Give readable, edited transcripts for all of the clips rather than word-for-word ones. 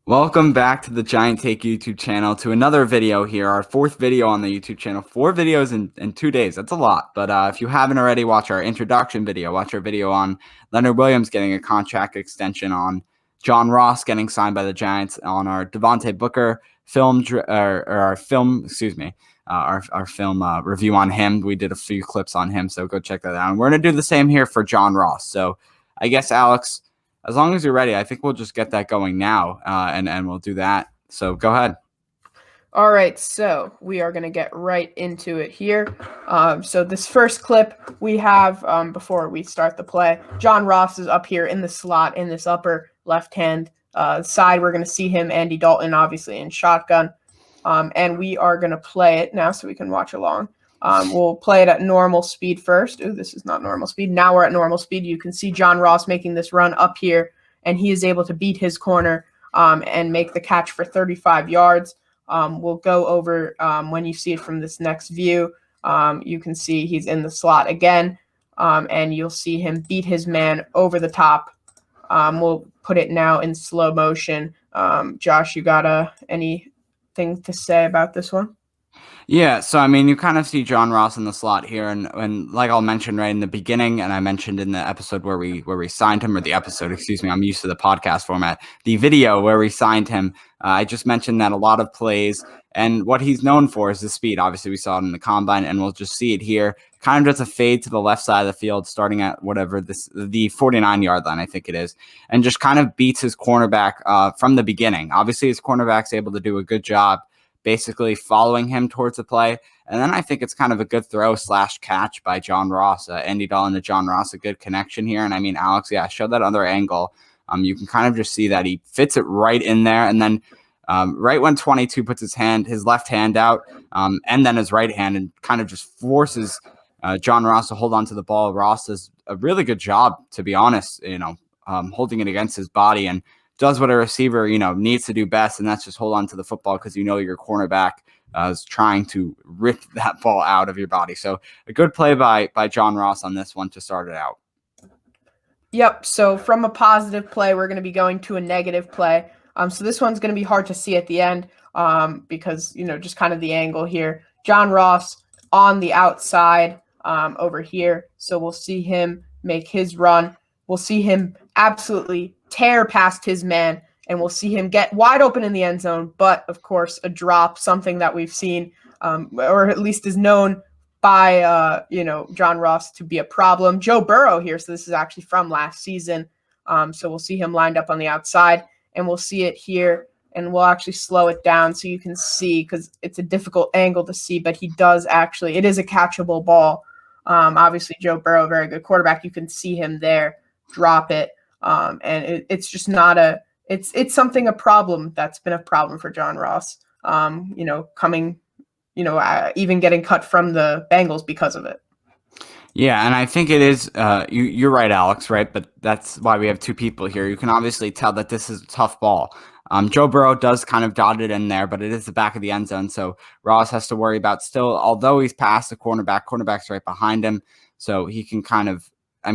Welcome back to the Giant Take YouTube channel to another video here, our fourth video on the YouTube channel. 4 videos in 2 days. That's a lot. But if you haven't already, watch our introduction video. Watch our video on Leonard Williams getting a contract extension, on John Ross getting signed by the Giants, on our Devontae Booker film, our film review on him. We did a few clips on him, so go check that out. And we're going to do the same here for John Ross. So I guess, Alex, as long as you're ready, I think we'll just get that going now, and we'll do that. So go ahead. All right, so we are going to get right into it here. So this first clip we have, before we start the play, John Ross is up here in the slot in this upper left-hand side. We're going to see him, Andy Dalton, obviously in shotgun. And we are going to play it now so we can watch along. We'll play it at normal speed first. Ooh, this is not normal speed. Now we're at normal speed. You can see John Ross making this run up here, and he is able to beat his corner and make the catch for 35 yards. We'll go over when you see it from this next view. You can see he's in the slot again, and you'll see him beat his man over the top. We'll put it now in slow motion. Josh, you got anything to say about this one? Yeah, so I mean, you kind of see John Ross in the slot here, and like I'll mention right in the beginning, and I mentioned in the episode where we signed him, or the episode, excuse me, I'm used to the podcast format. The video where we signed him, I just mentioned that a lot of plays and what he's known for is the speed. Obviously, we saw it in the combine, and we'll just see it here. Kind of just a fade to the left side of the field, starting at whatever the 49-yard line, I think it is, and just kind of beats his cornerback from the beginning. Obviously, his cornerback's able to do a good job basically following him towards the play. And then I think it's kind of a good throw / catch by John Ross, Andy Dalton to John Ross, a good connection here. And I mean, Alex, yeah, show that other angle. You can kind of just see that he fits it right in there. And then right when 22 puts his left hand out and then his right hand and kind of just forces John Ross to hold on to the ball. Ross does a really good job, to be honest, holding it against his body and does what a receiver, needs to do best, and that's just hold on to the football because your cornerback is trying to rip that ball out of your body. So a good play by John Ross on this one to start it out. Yep, so from a positive play, we're going to be going to a negative play. So this one's going to be hard to see at the end because, just kind of the angle here. John Ross on the outside over here. So we'll see him make his run. We'll see him absolutely tear past his man, and we'll see him get wide open in the end zone. But, of course, a drop, something that we've seen or at least is known by, John Ross to be a problem. Joe Burrow here, so this is actually from last season. So we'll see him lined up on the outside, and we'll see it here, and we'll actually slow it down so you can see because it's a difficult angle to see, but it is a catchable ball. Obviously, Joe Burrow, very good quarterback. You can see him there drop it. And it's just not it's something, a problem that's been a problem for John Ross, even getting cut from the Bengals because of it. Yeah, and I think it is, you're right, Alex, right? But that's why we have two people here. You can obviously tell that this is a tough ball. Joe Burrow does kind of dot it in there, but it is the back of the end zone. So Ross has to worry about still, although he's past the cornerback's right behind him. So he can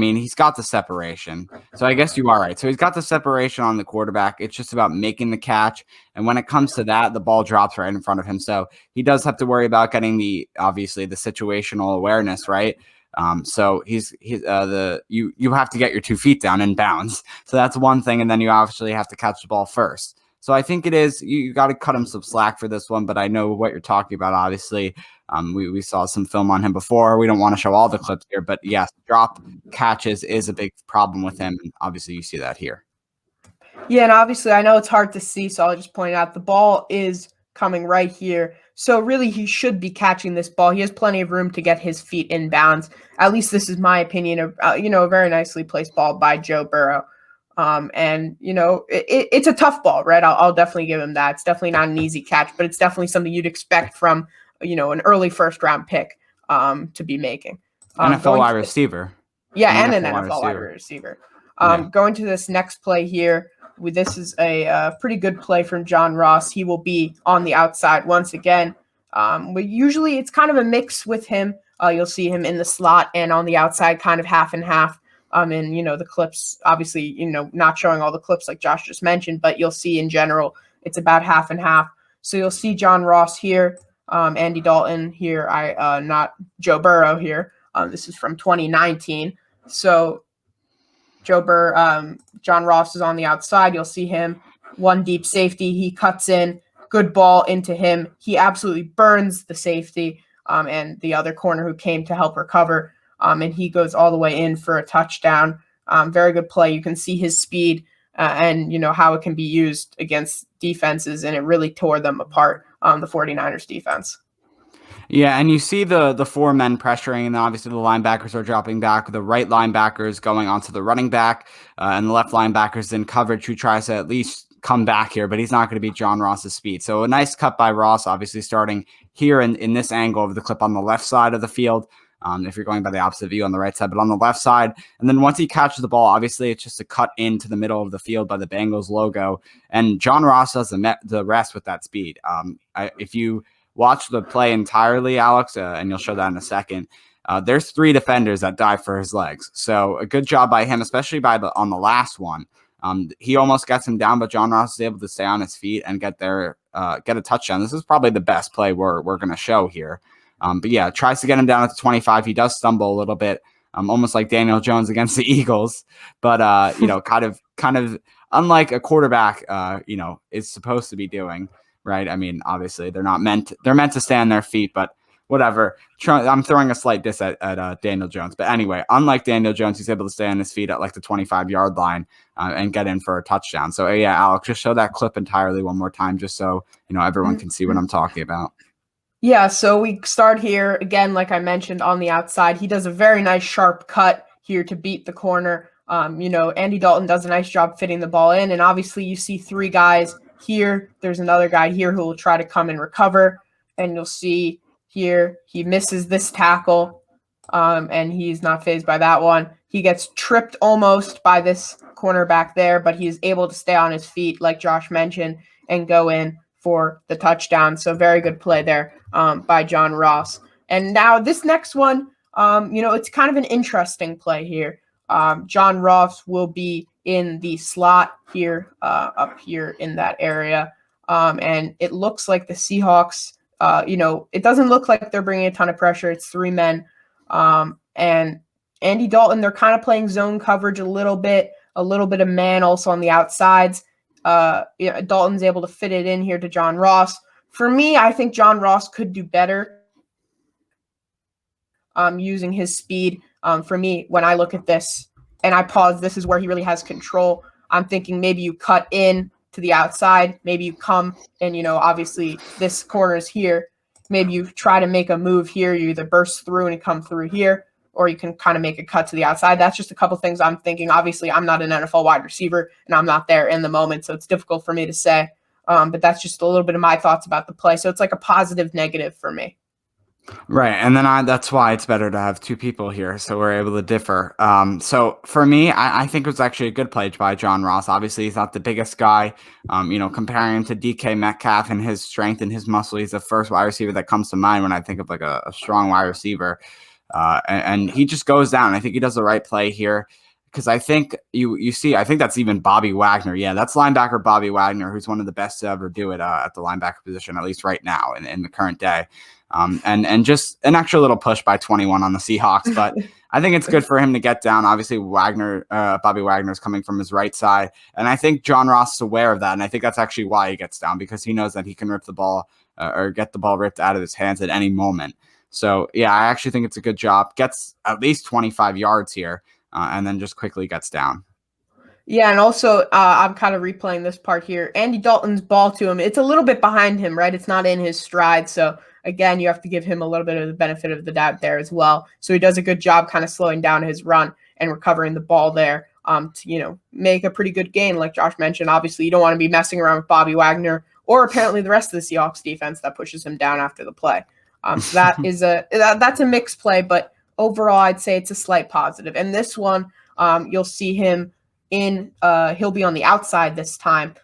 he's got the separation. So I guess you are right. So he's got the separation on the quarterback. It's just about making the catch. And when it comes to that, the ball drops right in front of him. So he does have to worry about getting the situational awareness, right? So you have to get your 2 feet down in bounds. So that's one thing. And then you obviously have to catch the ball first. So I think it is, you got to cut him some slack for this one, but I know what you're talking about. Obviously, we saw some film on him before. We don't want to show all the clips here, but yes, drop catches is a big problem with him. And obviously you see that here. Yeah. And obviously I know it's hard to see, so I'll just point out the ball is coming right here. So really he should be catching this ball. He has plenty of room to get his feet in bounds. At least this is my opinion. A very nicely placed ball by Joe Burrow. It's a tough ball, right? I'll definitely give him that. It's definitely not an easy catch, but it's definitely something you'd expect from, an early first round pick to be making. NFL wide receiver. Yeah, and an NFL wide receiver. Going to this next play here, this is a pretty good play from John Ross. He will be on the outside once again. Usually it's kind of a mix with him. You'll see him in the slot and on the outside, kind of half and half. And, the clips, obviously, not showing all the clips like Josh just mentioned, but you'll see in general, it's about half and half. So you'll see John Ross here, Andy Dalton here, not Joe Burrow here. This is from 2019. So John Ross is on the outside. You'll see him, one deep safety. He cuts in, good ball into him. He absolutely burns the safety and the other corner who came to help recover. And he goes all the way in for a touchdown. Very good play. You can see his speed and, how it can be used against defenses, and it really tore them apart, the 49ers defense. Yeah, and you see the four men pressuring, and obviously the linebackers are dropping back. The right linebackers going onto the running back, and the left linebackers in coverage, who tries to at least come back here, but he's not going to beat John Ross's speed. So a nice cut by Ross, obviously starting here in this angle of the clip on the left side of the field. If you're going by the opposite view on the right side, but on the left side. And then once he catches the ball, obviously it's just a cut into the middle of the field by the Bengals logo. And John Ross does the rest with that speed. If you watch the play entirely, Alex, and you'll show that in a second, there's three defenders that dive for his legs. So a good job by him, especially on the last one. He almost gets him down, but John Ross is able to stay on his feet and get a touchdown. This is probably the best play we're going to show here. But yeah, tries to get him down at the 25. He does stumble a little bit, almost like Daniel Jones against the Eagles. But kind of unlike a quarterback, is supposed to be doing. Right? I mean, obviously they're meant to stay on their feet, but whatever. I'm throwing a slight diss at Daniel Jones. But anyway, unlike Daniel Jones, he's able to stay on his feet at like the 25-yard line and get in for a touchdown. So yeah, Alex, just show that clip entirely one more time, just so everyone can see what I'm talking about. Yeah, so we start here again, like I mentioned, on the outside. He does a very nice sharp cut here to beat the corner. Andy Dalton does a nice job fitting the ball in, and obviously you see three guys here. There's another guy here who will try to come and recover, and you'll see here he misses this tackle, and he's not fazed by that one. He gets tripped almost by this cornerback there, but he is able to stay on his feet, like Josh mentioned, and go in for the touchdown. So very good play there by John Ross. And now this next one, it's kind of an interesting play here. John Ross will be in the slot here, up here in that area. And it looks like the Seahawks, it doesn't look like they're bringing a ton of pressure. It's three men. And Andy Dalton, they're kind of playing zone coverage a little bit of man also on the outsides. Dalton's able to fit it in here to John Ross. For me, I think John Ross could do better using his speed. For me, when I look at this and I pause, this is where he really has control. I'm thinking maybe you cut in to the outside. Maybe you come and, obviously this corner is here. Maybe you try to make a move here. You either burst through and come through here, or you can kind of make a cut to the outside. That's just a couple things I'm thinking. Obviously, I'm not an NFL wide receiver, and I'm not there in the moment, so it's difficult for me to say. But that's just a little bit of my thoughts about the play. So it's like a positive, negative for me. Right, and then that's why it's better to have two people here, so we're able to differ. So for me, I think it was actually a good play by John Ross. Obviously, he's not the biggest guy. Comparing him to DK Metcalf and his strength and his muscle, he's the first wide receiver that comes to mind when I think of like a strong wide receiver. And he just goes down. I think he does the right play here, because I think you see, I think that's even Bobby Wagner. Yeah, that's linebacker Bobby Wagner, who's one of the best to ever do it at the linebacker position, at least right now in the current day. And just an extra little push by 21 on the Seahawks, but I think it's good for him to get down. Obviously, Bobby Wagner is coming from his right side, and I think John Ross is aware of that, and I think that's actually why he gets down, because he knows that he can rip the ball or get the ball ripped out of his hands at any moment. So yeah, I actually think it's a good job. Gets at least 25 yards here, and then just quickly gets down. Yeah, and also I'm kind of replaying this part here. Andy Dalton's ball to him, it's a little bit behind him, right? It's not in his stride, so again, you have to give him a little bit of the benefit of the doubt there as well. So he does a good job kind of slowing down his run and recovering the ball there to, make a pretty good gain. Like Josh mentioned, obviously you don't want to be messing around with Bobby Wagner or apparently the rest of the Seahawks defense that pushes him down after the play. So that is that's a mixed play, but overall I'd say it's a slight positive. And this one, you'll see him he'll be on the outside this time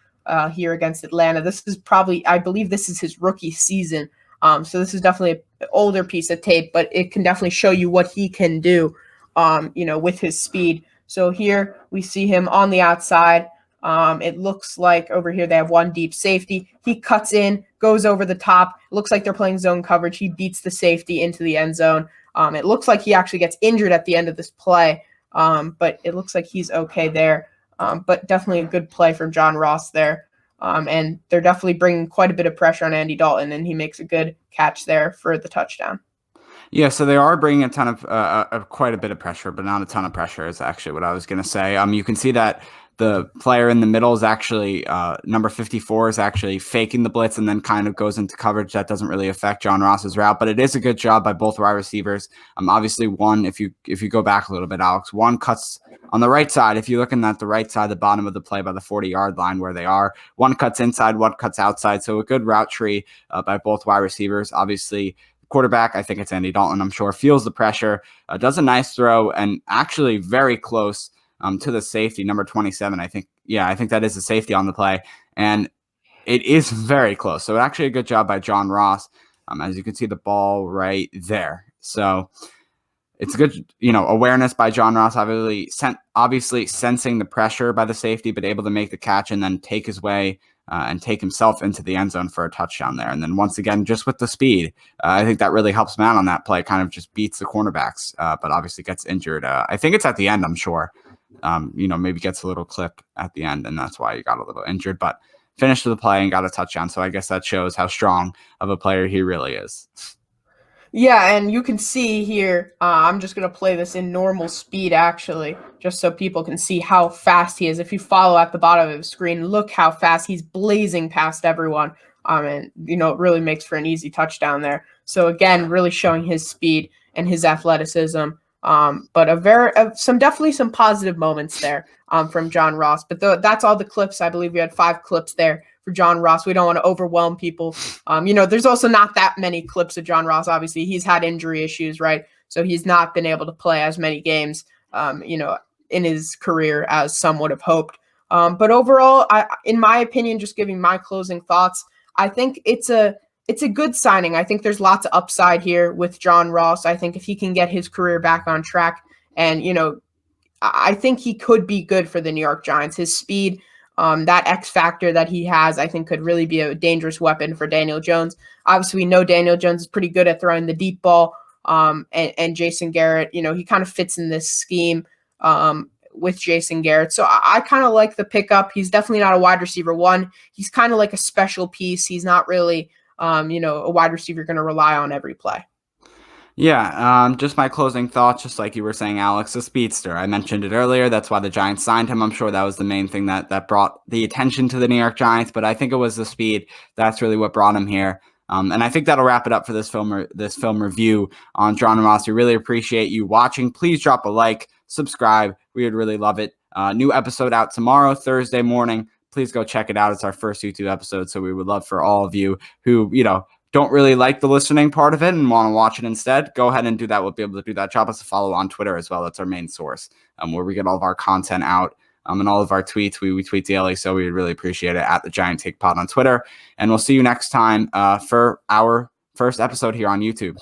here against Atlanta. This is I believe this is his rookie season. So this is definitely an older piece of tape, but it can definitely show you what he can do, with his speed. So here we see him on the outside. It looks like over here they have one deep safety. He cuts in, goes over the top. It looks like they're playing zone coverage. He beats the safety into the end zone. It looks like he actually gets injured at the end of this play, but it looks like he's okay there. But definitely a good play from John Ross there. And they're definitely bringing quite a bit of pressure on Andy Dalton, and he makes a good catch there for the touchdown. Yeah, so they are bringing a ton of quite a bit of pressure, but not a ton of pressure is actually what I was going to say. You can see that the player in the middle is actually number 54 is actually faking the blitz and then kind of goes into coverage. That doesn't really affect John Ross's route, but it is a good job by both wide receivers. Obviously one, if you go back a little bit, Alex, one cuts on the right side. If you're looking at the right side, the bottom of the play by the 40-yard line where they are, one cuts inside, one cuts outside. So a good route tree by both wide receivers. Obviously, quarterback, I think it's Andy Dalton, I'm sure, feels the pressure, does a nice throw, and actually very close to the safety, number 27. I think that is the safety on the play, and it is very close. So actually a good job by John Ross. As you can see, the ball right there. So it's good, awareness by John Ross, obviously sensing the pressure by the safety, but able to make the catch and then take his way and take himself into the end zone for a touchdown there. And then once again, just with the speed, I think that really helps him out on that play, kind of just beats the cornerbacks, but obviously gets injured. I think it's at the end, I'm sure. Maybe gets a little clip at the end, and that's why he got a little injured, but finished the play and got a touchdown. So I guess that shows how strong of a player he really is. Yeah, and you can see here, I'm just going to play this in normal speed, actually, just so people can see how fast he is. If you follow at the bottom of the screen, look how fast he's blazing past everyone. And, it really makes for an easy touchdown there. So, again, really showing his speed and his athleticism. But definitely some positive moments there from John Ross. But that's all the clips. I believe we had 5 clips there for John Ross. We don't want to overwhelm people. There's also not that many clips of John Ross. Obviously, he's had injury issues, right? So he's not been able to play as many games, in his career as some would have hoped. But overall, in my opinion, just giving my closing thoughts, I think it's a good signing. I think there's lots of upside here with John Ross. I think if he can get his career back on track, and I think he could be good for the New York Giants. His speed, that X factor that he has, I think could really be a dangerous weapon for Daniel Jones. Obviously, we know Daniel Jones is pretty good at throwing the deep ball. And Jason Garrett, he kind of fits in this scheme with Jason Garrett. So I kind of like the pickup. He's definitely not a wide receiver one. He's kind of like a special piece. He's not really, a wide receiver going to rely on every play. Yeah, just my closing thoughts, just like you were saying, Alex, the speedster. I mentioned it earlier. That's why the Giants signed him. I'm sure that was the main thing that brought the attention to the New York Giants, but I think it was the speed. That's really what brought him here. And I think that'll wrap it up for this film review on John Ross. We really appreciate you watching. Please drop a like, subscribe. We would really love it. New episode out tomorrow, Thursday morning. Please go check it out. It's our first YouTube episode, so we would love for all of you who, don't really like the listening part of it and want to watch it instead, go ahead and do that. We'll be able to do that. Drop us a follow on Twitter as well. That's our main source where we get all of our content out and all of our tweets. We tweet daily, so we would really appreciate it at the Giant Take Pod on Twitter. And we'll see you next time for our first episode here on YouTube.